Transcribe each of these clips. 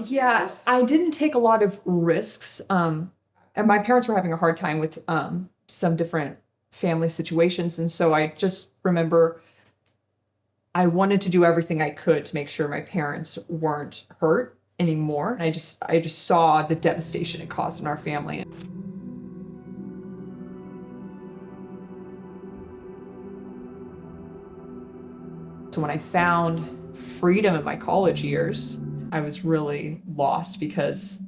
Yeah, I didn't take a lot of risks. And my parents were having a hard time with some different family situations. And so I just remember I wanted to do everything I could to make sure my parents weren't hurt anymore. And I just saw the devastation it caused in our family. So when I found freedom in my college years, I was really lost because,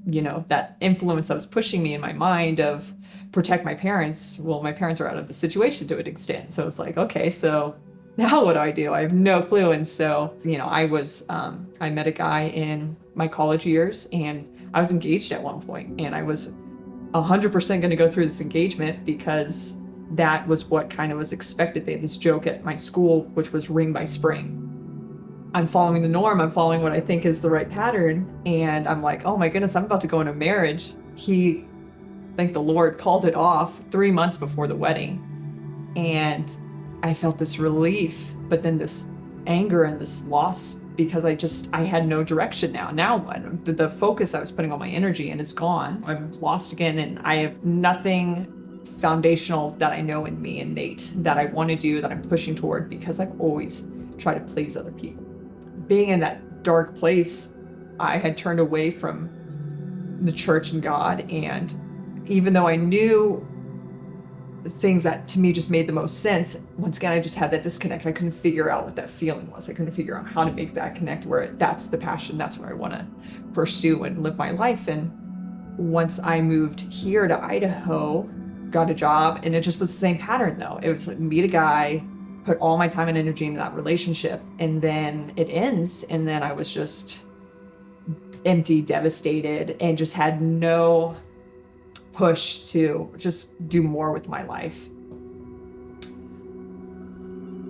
that influence that was pushing me in my mind of protect my parents. Well, my parents are out of the situation to an extent. So it's like, okay, so now what do I do? I have no clue. And so, I met a guy in my college years and I was engaged at one point and I was 100% going to go through this engagement because that was what kind of was expected. They had this joke at my school, which was ring by spring. I'm following the norm. I'm following what I think is the right pattern. And I'm like, oh my goodness, I'm about to go into marriage. Thank the Lord, called it off 3 months before the wedding. And I felt this relief, but then this anger and this loss because I had no direction now. Now what? The focus I was putting all my energy in is gone. I'm lost again and I have nothing foundational that I know in me innate that I want to do, that I'm pushing toward because I've always tried to please other people. Being in that dark place, I had turned away from the church and God. And even though I knew the things that to me just made the most sense, once again, I just had that disconnect. I couldn't figure out what that feeling was. I couldn't figure out how to make that connect where that's the passion. That's where I want to pursue and live my life. And once I moved here to Idaho, got a job, and it just was the same pattern though. It was like meet a guy, put all my time and energy into that relationship, and then it ends. And then I was just empty, devastated, and just had no push to just do more with my life.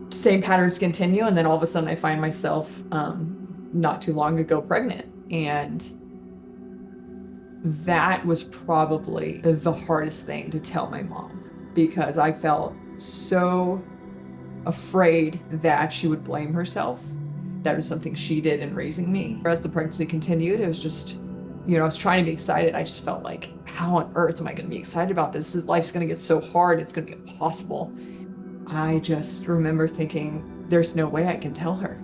Same patterns continue, and then all of a sudden I find myself not too long ago pregnant. And that was probably the hardest thing to tell my mom because I felt so afraid that she would blame herself. That was something she did in raising me. As the pregnancy continued, it was just, I was trying to be excited. I just felt like, how on earth am I going to be excited about this? Life's going to get so hard. It's going to be impossible. I just remember thinking, there's no way I can tell her.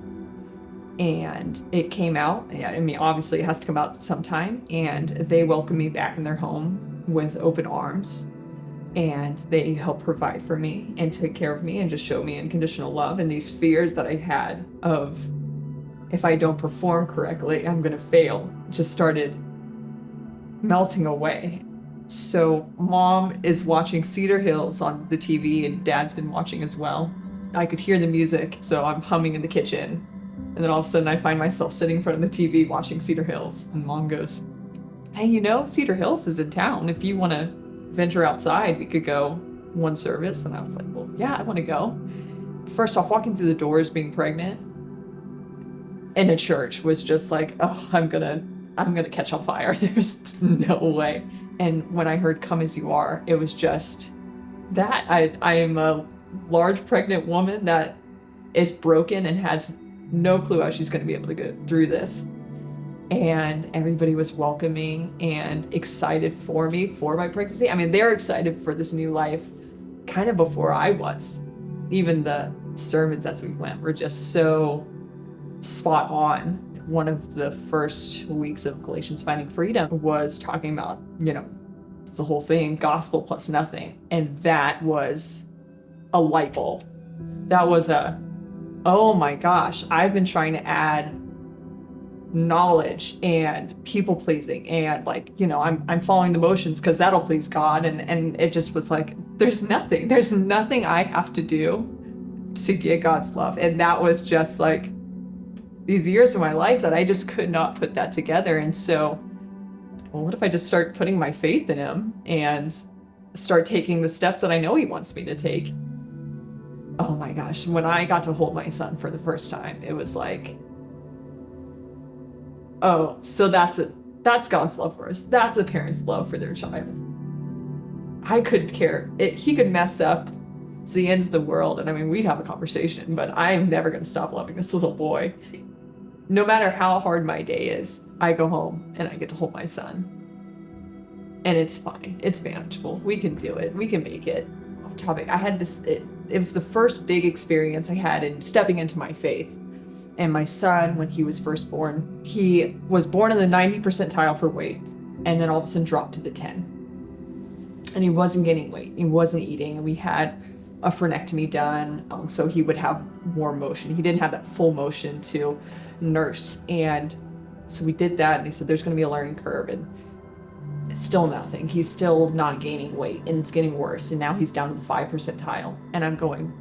And it came out. I mean, obviously it has to come out sometime. And they welcomed me back in their home with open arms. And they helped provide for me and take care of me and just show me unconditional love. And these fears that I had of, if I don't perform correctly, I'm going to fail, just started melting away. So mom is watching Cedar Hills on the TV and dad's been watching as well. I could hear the music, so I'm humming in the kitchen. And then all of a sudden I find myself sitting in front of the TV watching Cedar Hills. And mom goes, hey, Cedar Hills is in town. If you want to venture outside, we could go one service. And I was like, well, yeah, I want to go. First off, walking through the doors, being pregnant in a church was just like, oh, I'm gonna catch on fire. There's no way. And when I heard come as you are, it was just that I am a large pregnant woman that is broken and has no clue how she's going to be able to go through this. And everybody was welcoming and excited for me for my pregnancy. I mean, they're excited for this new life kind of before I was. Even the sermons as we went were just so spot on. One of the first weeks of Galatians Finding Freedom was talking about, it's the whole thing, gospel plus nothing. And that was a light bulb. That was oh my gosh, I've been trying to add knowledge and people pleasing and I'm following the motions because that'll please God. And it just was like, there's nothing I have to do to get God's love. And that was just like these years of my life that I just could not put that together. And so, well, what if I just start putting my faith in him and start taking the steps that I know he wants me to take? Oh my gosh, when I got to hold my son for the first time, it was like, oh, so that's God's love for us. That's a parent's love for their child. I couldn't care. He could mess up to the ends of the world, and I mean, we'd have a conversation, but I'm never going to stop loving this little boy. No matter how hard my day is, I go home and I get to hold my son. And it's fine. It's manageable. We can do it. We can make it. Off topic, I had this, it was the first big experience I had in stepping into my faith. And my son, when he was first born, he was born in the 90th percentile for weight, and then all of a sudden dropped to the 10. And he wasn't gaining weight. He wasn't eating. And we had a frenectomy done, so he would have more motion. He didn't have that full motion to nurse. And so we did that, and they said there's going to be a learning curve, and still nothing. He's still not gaining weight, and it's getting worse. And now he's down to the 5th percentile. And I'm going,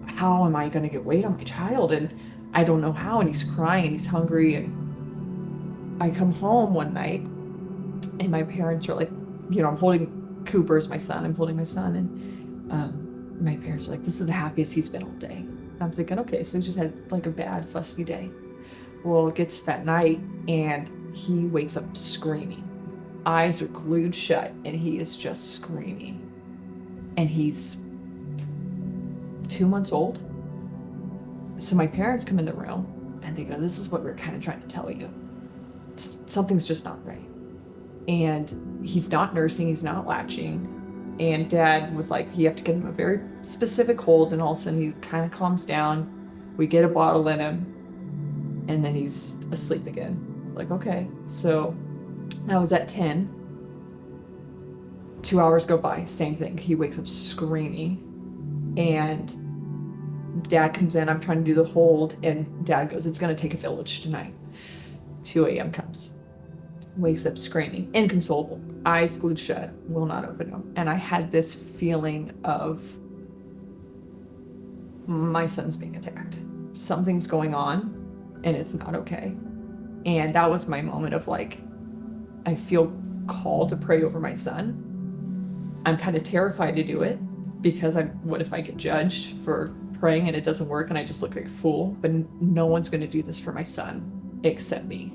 how am I going to get weight on my child? And I don't know how. And he's crying and he's hungry. And I come home one night and my parents are like, I'm holding Cooper as my son. I'm holding my son. And my parents are like, this is the happiest he's been all day. And I'm thinking, okay, so he just had like a bad, fussy day. Well, it gets to that night and he wakes up screaming. Eyes are glued shut and he is just screaming. And he's 2 months old. So my parents come in the room and they go, this is what we're kind of trying to tell you. Something's just not right. And he's not nursing, he's not latching. And Dad was like, you have to get him a very specific hold. And all of a sudden he kind of calms down. We get a bottle in him and then he's asleep again. Like, okay. So that was at 10. 2 hours go by, same thing. He wakes up screaming. And Dad comes in, I'm trying to do the hold, and Dad goes, it's going to take a village tonight. 2 a.m. comes. Wakes up screaming, inconsolable, eyes glued shut, will not open them. And I had this feeling of my son's being attacked. Something's going on, and it's not okay. And that was my moment of like, I feel called to pray over my son. I'm kind of terrified to do it. Because what if I get judged for praying and it doesn't work and I just look like a fool? But no one's going to do this for my son except me.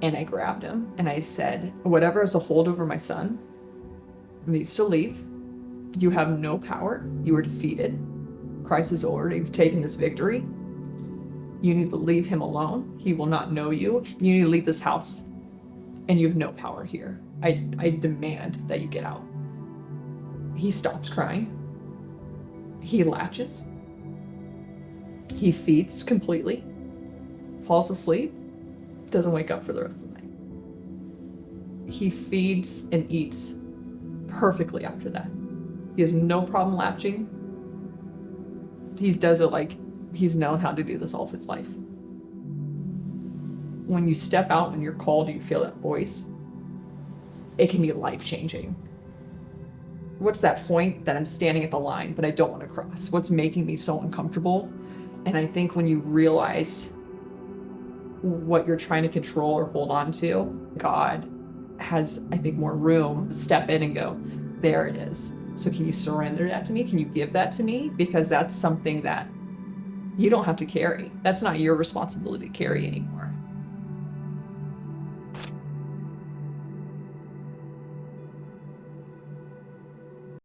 And I grabbed him and I said, whatever is a hold over my son needs to leave. You have no power. You are defeated. Christ is over. You've taken this victory. You need to leave him alone. He will not know you. You need to leave this house. And you have no power here. I demand that you get out. He stops crying. He latches. He feeds completely. Falls asleep. Doesn't wake up for the rest of the night. He feeds and eats perfectly after that. He has no problem latching. He does it like he's known how to do this all of his life. When you step out and you're called, you feel that voice. It can be life-changing. What's that point that I'm standing at the line, but I don't want to cross? What's making me so uncomfortable? And I think when you realize what you're trying to control or hold on to, God has, I think, more room to step in and go, there it is. So can you surrender that to me? Can you give that to me? Because that's something that you don't have to carry. That's not your responsibility to carry anymore.